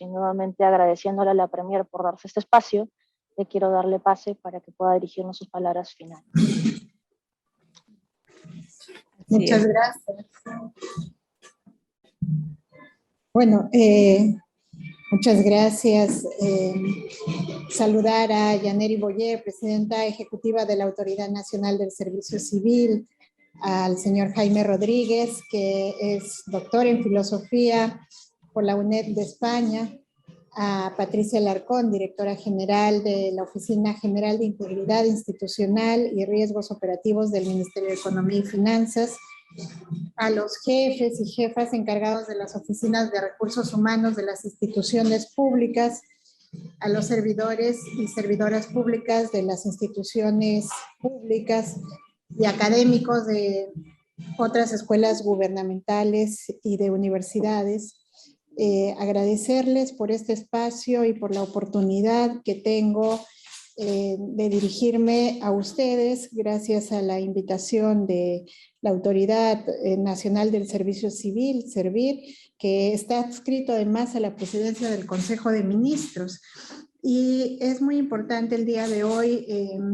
y nuevamente agradeciéndole a la Premier por darse este espacio, le quiero darle pase para que pueda dirigirnos sus palabras finales. Muchas gracias. Bueno, muchas gracias. Saludar a Yaneri Boyer, presidenta ejecutiva de la Autoridad Nacional del Servicio Civil, al señor Jaime Rodríguez, que es doctor en filosofía por la UNED de España, a Patricia Alarcón, directora general de la Oficina General de Integridad Institucional y Riesgos Operativos del Ministerio de Economía y Finanzas, a los jefes y jefas encargados de las oficinas de recursos humanos de las instituciones públicas, a los servidores y servidoras públicas de las instituciones públicas y académicos de otras escuelas gubernamentales y de universidades. Agradecerles por este espacio y por la oportunidad que tengo de dirigirme a ustedes gracias a la invitación de la Autoridad Nacional del Servicio Civil, Servir, que está adscrito además a la presidencia del Consejo de Ministros. Y es muy importante el día de hoy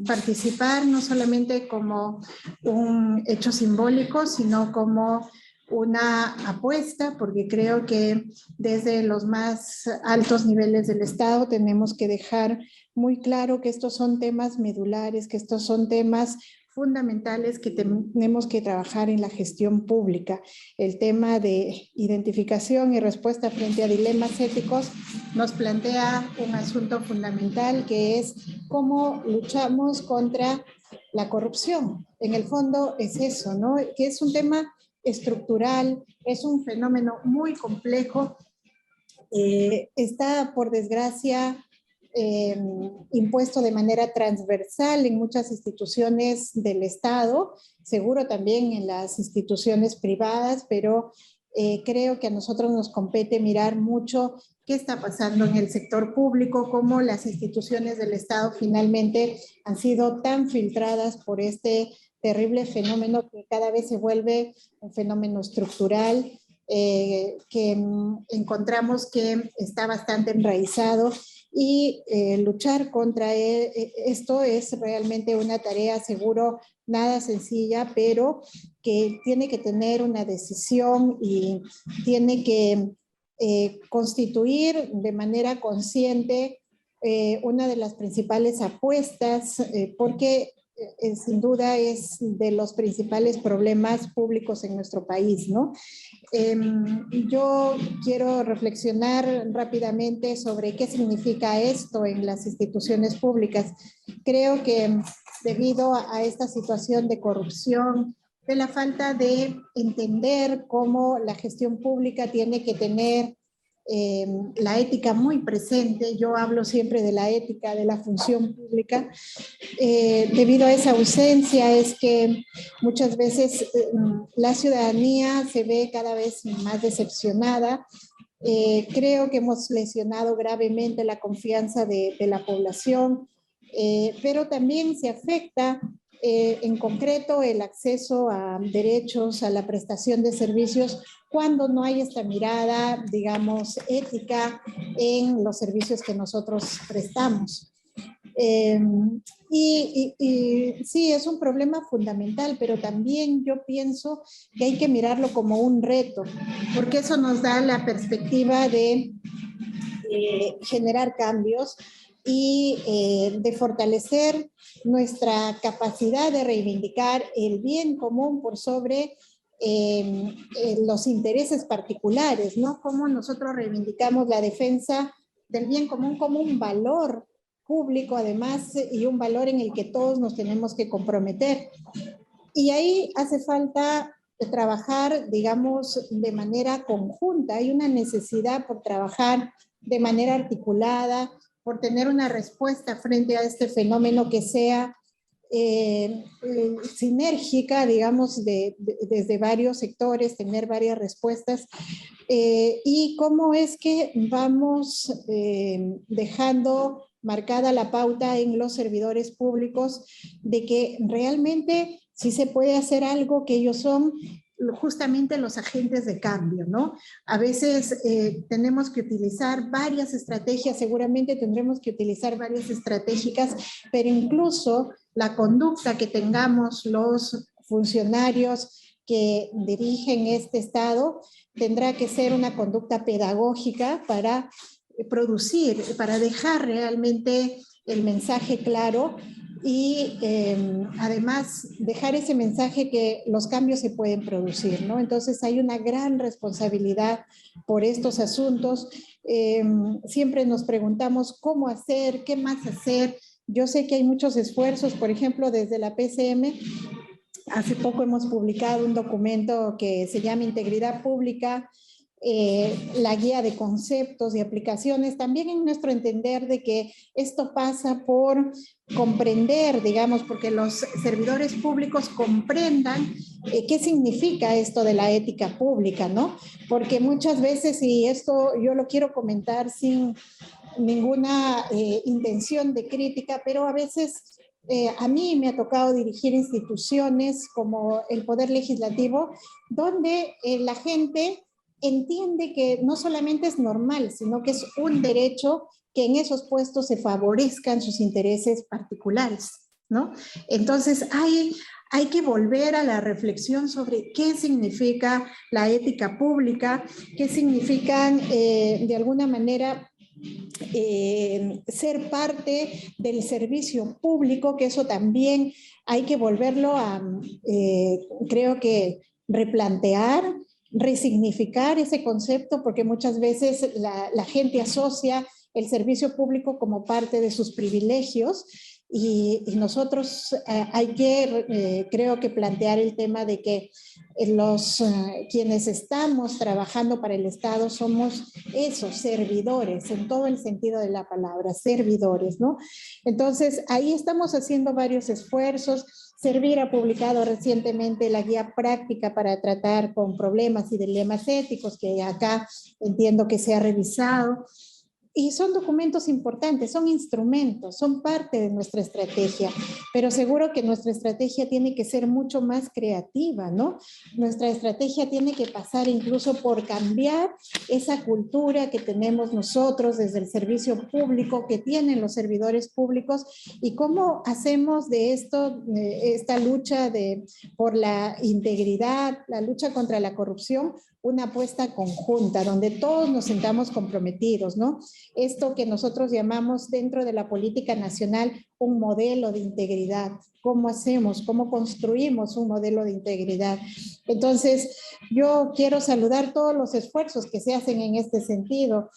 participar no solamente como un hecho simbólico, sino como una apuesta, porque creo que desde los más altos niveles del Estado tenemos que dejar muy claro que estos son temas medulares, que estos son temas fundamentales que tenemos que trabajar en la gestión pública. El tema de identificación y respuesta frente a dilemas éticos nos plantea un asunto fundamental, que es cómo luchamos contra la corrupción. En el fondo es eso, ¿no? Que es un tema estructural, es un fenómeno muy complejo, está por desgracia impuesto de manera transversal en muchas instituciones del Estado, seguro también en las instituciones privadas, pero creo que a nosotros nos compete mirar mucho qué está pasando en el sector público, cómo las instituciones del Estado finalmente han sido tan filtradas por este terrible fenómeno que cada vez se vuelve un fenómeno estructural, que encontramos que está bastante enraizado, y luchar contra esto es realmente una tarea seguro nada sencilla, pero que tiene que tener una decisión y tiene que constituir de manera consciente una de las principales apuestas, porque sin duda es de los principales problemas públicos en nuestro país, ¿no? Yo quiero reflexionar rápidamente sobre qué significa esto en las instituciones públicas. Creo que debido a esta situación de corrupción, de la falta de entender cómo la gestión pública tiene que tener la ética muy presente, yo hablo siempre de la ética de la función pública, debido a esa ausencia es que muchas veces la ciudadanía se ve cada vez más decepcionada. Creo que hemos lesionado gravemente la confianza de la población, pero también se afecta en concreto el acceso a derechos, a la prestación de servicios, cuando no hay esta mirada, digamos, ética en los servicios que nosotros prestamos. Sí, es un problema fundamental, pero también yo pienso que hay que mirarlo como un reto, porque eso nos da la perspectiva de generar cambios y de fortalecer nuestra capacidad de reivindicar el bien común por sobre los intereses particulares, ¿no? Cómo nosotros reivindicamos la defensa del bien común como un valor público, además, y un valor en el que todos nos tenemos que comprometer. Y ahí hace falta trabajar, digamos, de manera conjunta. Hay una necesidad por trabajar de manera articulada, por tener una respuesta frente a este fenómeno que sea sinérgica, digamos, desde varios sectores, tener varias respuestas. Y cómo es que vamos dejando marcada la pauta en los servidores públicos de que realmente sí se puede hacer algo, que ellos son justamente los agentes de cambio, ¿no? A veces tenemos que utilizar varias estrategias, seguramente tendremos que utilizar varias estratégicas, pero incluso la conducta que tengamos los funcionarios que dirigen este Estado tendrá que ser una conducta pedagógica para producir, para dejar realmente el mensaje claro y además dejar ese mensaje que los cambios se pueden producir, ¿no? Entonces hay una gran responsabilidad por estos asuntos. Siempre nos preguntamos cómo hacer, qué más hacer. Yo sé que hay muchos esfuerzos, por ejemplo, desde la PCM. Hace poco hemos publicado un documento que se llama Integridad Pública, la guía de conceptos y aplicaciones, también en nuestro entender de que esto pasa por comprender, digamos, porque los servidores públicos comprendan qué significa esto de la ética pública, ¿no? Porque muchas veces, y esto yo lo quiero comentar sin ninguna intención de crítica, pero a veces a mí me ha tocado dirigir instituciones como el Poder Legislativo, donde la gente entiende que no solamente es normal, sino que es un derecho que en esos puestos se favorezcan sus intereses particulares, ¿no? Entonces hay que volver a la reflexión sobre qué significa la ética pública, qué significan de alguna manera ser parte del servicio público, que eso también hay que volverlo a, creo que replantear, resignificar ese concepto, porque muchas veces la gente asocia el servicio público como parte de sus privilegios y nosotros hay que, creo que plantear el tema de que quienes estamos trabajando para el Estado somos esos servidores, en todo el sentido de la palabra, servidores, ¿no? Entonces, ahí estamos haciendo varios esfuerzos. Servir ha publicado recientemente la guía práctica para tratar con problemas y dilemas éticos, que acá entiendo que se ha revisado. Y son documentos importantes, son instrumentos, son parte de nuestra estrategia, pero seguro que nuestra estrategia tiene que ser mucho más creativa, ¿no? Nuestra estrategia tiene que pasar incluso por cambiar esa cultura que tenemos nosotros desde el servicio público, que tienen los servidores públicos, y cómo hacemos de esto, esta lucha por la integridad, la lucha contra la corrupción, una apuesta conjunta, donde todos nos sentamos comprometidos, ¿no? Esto que nosotros llamamos dentro de la política nacional un modelo de integridad. ¿Cómo hacemos? ¿Cómo construimos un modelo de integridad? Entonces, yo quiero saludar todos los esfuerzos que se hacen en este sentido.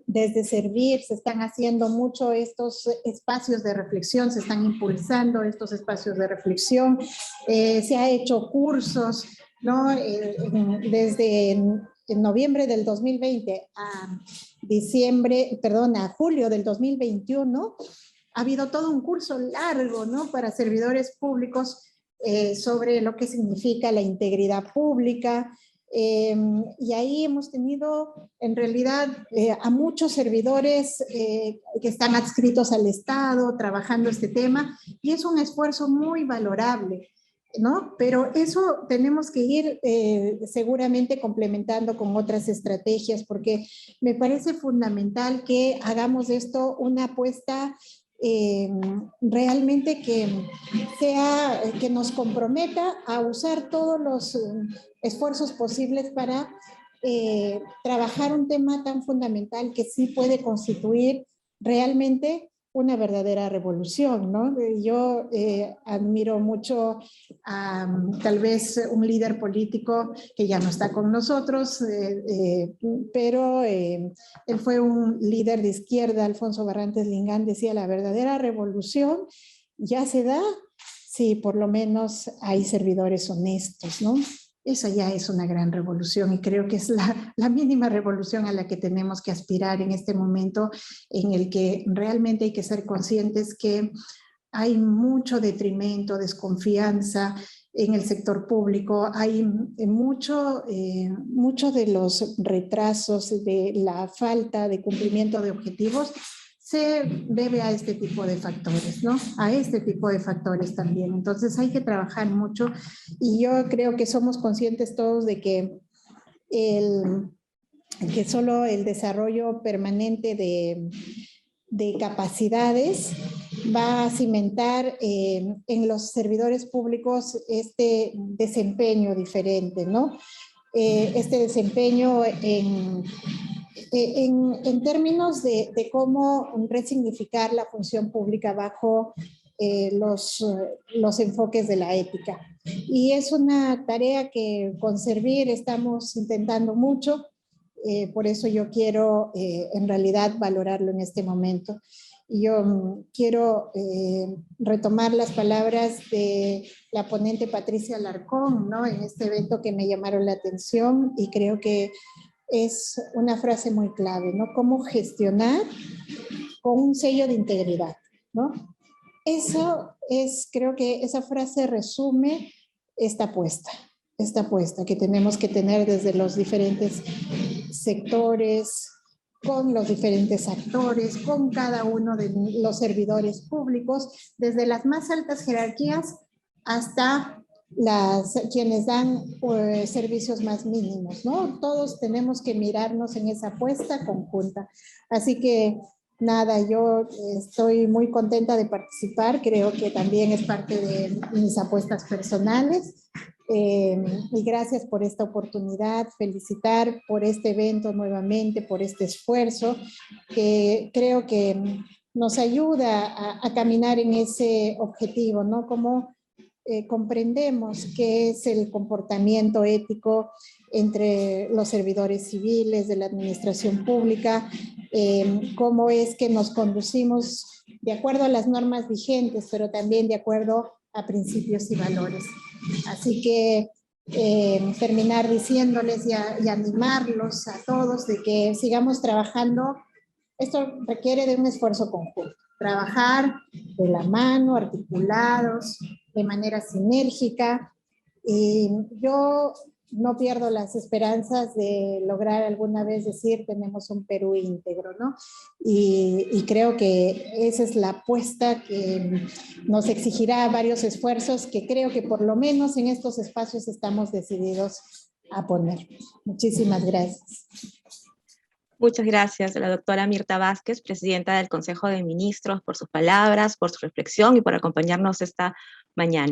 Desde Servir se están haciendo mucho estos espacios de reflexión, se están impulsando estos espacios de reflexión, se ha hecho cursos, ¿no? Desde en noviembre del 2020 a julio del 2021, ha habido todo un curso largo, ¿no? Para servidores públicos sobre lo que significa la integridad pública. Y ahí hemos tenido en realidad a muchos servidores que están adscritos al Estado trabajando este tema, y es un esfuerzo muy valorable, ¿no? Pero eso tenemos que ir seguramente complementando con otras estrategias, porque me parece fundamental que hagamos de esto una apuesta realmente que nos comprometa a usar todos los esfuerzos posibles para trabajar un tema tan fundamental que sí puede constituir realmente una verdadera revolución, ¿no? Yo admiro mucho a tal vez un líder político que ya no está con nosotros, pero él fue un líder de izquierda, Alfonso Barrantes Lingán, decía: la verdadera revolución ya se da si por lo menos hay servidores honestos, ¿no? Esa ya es una gran revolución, y creo que es la mínima revolución a la que tenemos que aspirar en este momento, en el que realmente hay que ser conscientes que hay mucho detrimento, desconfianza en el sector público, hay mucho de los retrasos, de la falta de cumplimiento de objetivos, se debe a este tipo de factores, ¿no? A este tipo de factores también. Entonces hay que trabajar mucho y yo creo que somos conscientes todos de que solo el desarrollo permanente de capacidades va a cimentar en los servidores públicos este desempeño diferente, ¿no? Este desempeño en términos de cómo resignificar la función pública bajo los enfoques de la ética. Y es una tarea que con Servir estamos intentando mucho. Por eso yo quiero en realidad valorarlo en este momento. Y yo quiero retomar las palabras de la ponente Patricia Alarcón, ¿no? En este evento que me llamaron la atención y creo que es una frase muy clave, ¿no? Cómo gestionar con un sello de integridad, ¿no? Eso es, creo que esa frase resume esta apuesta que tenemos que tener desde los diferentes sectores, con los diferentes actores, con cada uno de los servidores públicos, desde las más altas jerarquías hasta quienes dan servicios más mínimos, ¿no? Todos tenemos que mirarnos en esa apuesta conjunta. Así que nada, yo estoy muy contenta de participar, creo que también es parte de mis apuestas personales. Y gracias por esta oportunidad, felicitar por este evento nuevamente, por este esfuerzo, que creo que nos ayuda a caminar en ese objetivo, ¿no? Como comprendemos qué es el comportamiento ético entre los servidores civiles de la administración pública, cómo es que nos conducimos de acuerdo a las normas vigentes, pero también de acuerdo a principios y valores. Así que terminar diciéndoles y animarlos a todos de que sigamos trabajando. Esto requiere de un esfuerzo conjunto, trabajar de la mano, articulados, de manera sinérgica. Y yo no pierdo las esperanzas de lograr alguna vez decir tenemos un Perú íntegro, ¿no? Y creo que esa es la apuesta que nos exigirá varios esfuerzos que creo que por lo menos en estos espacios estamos decididos a poner. Muchísimas gracias. Muchas gracias a la doctora Mirta Vázquez, presidenta del Consejo de Ministros, por sus palabras, por su reflexión y por acompañarnos esta mañana.